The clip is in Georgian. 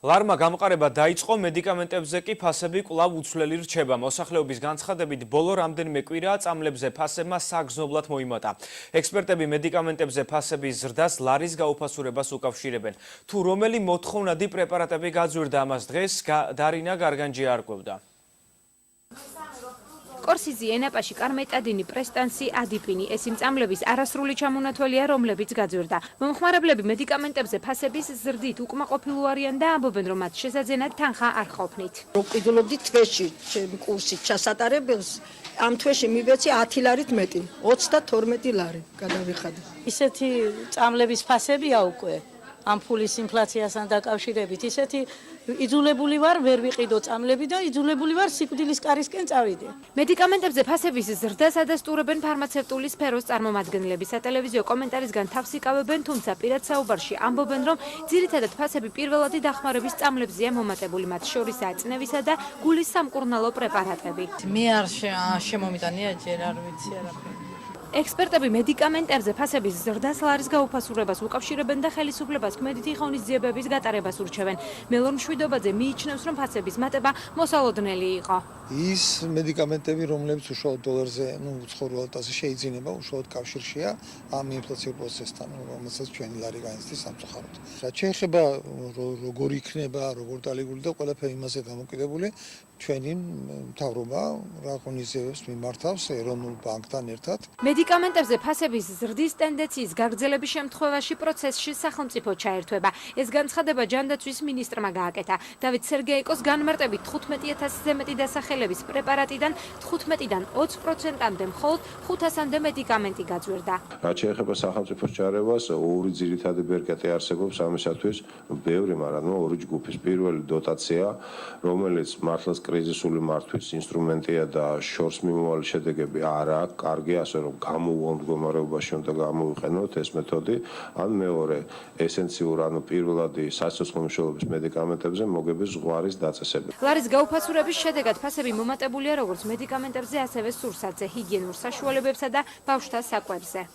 ლარმა გამყარება დაიწყო, მედიკამენტებზე კი ფასები კვლავ უცვლელი რჩება. მოსახლეობის განცხადებით, ბოლო რამდენიმე კვირაა წამლებზე ფასებმა საგრძნობლად მოიმატა. ექსპერტები მედიკამენტებზე ფასების ზრდას ლარის გაუფასურებას უკავშირებენ. თუ რომელი მოთხოვნადი პრეპარატები გაძვირდა ამას დღეს, დარინა გარგანჯია არკვევდა. კორსიზი, ენაპაში, კარმეტადინი, პრესტანსი, ადიპინი. ეს იმ წამლების არასრული ჩამონათვალია, რომლებიც გაძვირდა. მომხმარებლები მედიკამენტებზე ფასების ზრდით უკმაყოფილო არიან და ამბობენ, რომ მათ შესაძენად თანხა არ ყოფნით. ვყიდულობდი თვეში კურსით ჩასატარებელს, ამ თვეში მივეცი 10 ლარით მეტი, 32 ლარი გადავიხადე. ისეთი წამლების ფასებია უკვე. ამ ფულის ინფლაციასთან დაკავშირებით ისეთი იძულებული ვარ ვერ ვიყიდო წამლები და იძულებული ვარ სიკვდილის კარისკენ წავიდე. მედიკამენტებზე ფასების ზრდას ადასტურებენ ფარმაცევტული სფეროს წარმომადგენლები. სატელევიზიო კომენტარისგან თავს იკავებენ, თუმცა პირად საუბარში ამბობენ, რომ ძირითადად ფასები პირველადი დახმარების წამლებზეა მომატებული, მათ შორისაა წნევისა და გულის სამკურნალო პრეპარატები. მე არ შემომიტანია ჯერ არ ვიცი არაფერი. ექსპერტები მედიკამენტებზე ფასების ზრდას ლარის გაუფასურებას უკავშირებენ და ხელისუფლებას ქმედითი ღონისძიებების გატარებას ურჩევენ. მელონ მშვიდობაძე მიიჩნევს, რომ ფასების მატება მოსალოდნელი იყო. ის მედიკამენტები, რომლებიც უშუალოდ დოლარზე, უცხოურ შეიძინება, უშუალოდ კავშირშია ამ ინფლაციურ პროცესთან, რომელსაც ჩვენი ლარი განიცდის სამწუხაროდ. რაც შეეხება როგორ იქნება, როგორ დალეგული და ყველაფერი იმაზე დამოკიდებული, ჩვენი მთავრობა რა ღონისძიებებს მიმართავს ეროვნულ ბანკთან ერთად. მედიკამენტებზე ფასების ზრდის ტენდენციის გაგრძელების შემთხვევაში პროცესში სახელმწიფო ჩაერთვება. ეს განცხადება ჯანდაცვის მინისტრმა გააკეთა. დავით სერგეიკოს განმარტებით 15,000-ზე მეტი დასახელების პრეპარატიდან 15-დან 20%-მდე მხოლოდ 500-მდე მედიკამენტი გაძვირდა. რაც შეეხება სახელმწიფოს ჩარევას, ორი ძირითადი ბერკეტი არსებობს ამისათვის, ბევრი, მაგრამ ორი ჯგუფის. პირველი დოტაცია, რომელიც მართლაც კრიზისული მართვის ინსტრუმენტია და შორს მიმავალი შედეგები არ აქვს, კარგი, ასე რომ გამოუვალ მდგომარეობაში უნდა გამოვიყენოთ ეს მეთოდი, ან მეორე ესენციურ, ანუ პირველადი სასიცოცხლო მნიშვნელობის მედიკამენტებზე მოგების ზღვარის დაწესება. ლარის გაუფასურების შედეგად ფასები მომატებულია როგორც მედიკამენტებზე, ასევე სურსათზე, ჰიგიენურ საშუალებებსა და ბავშვთა საკვებზე.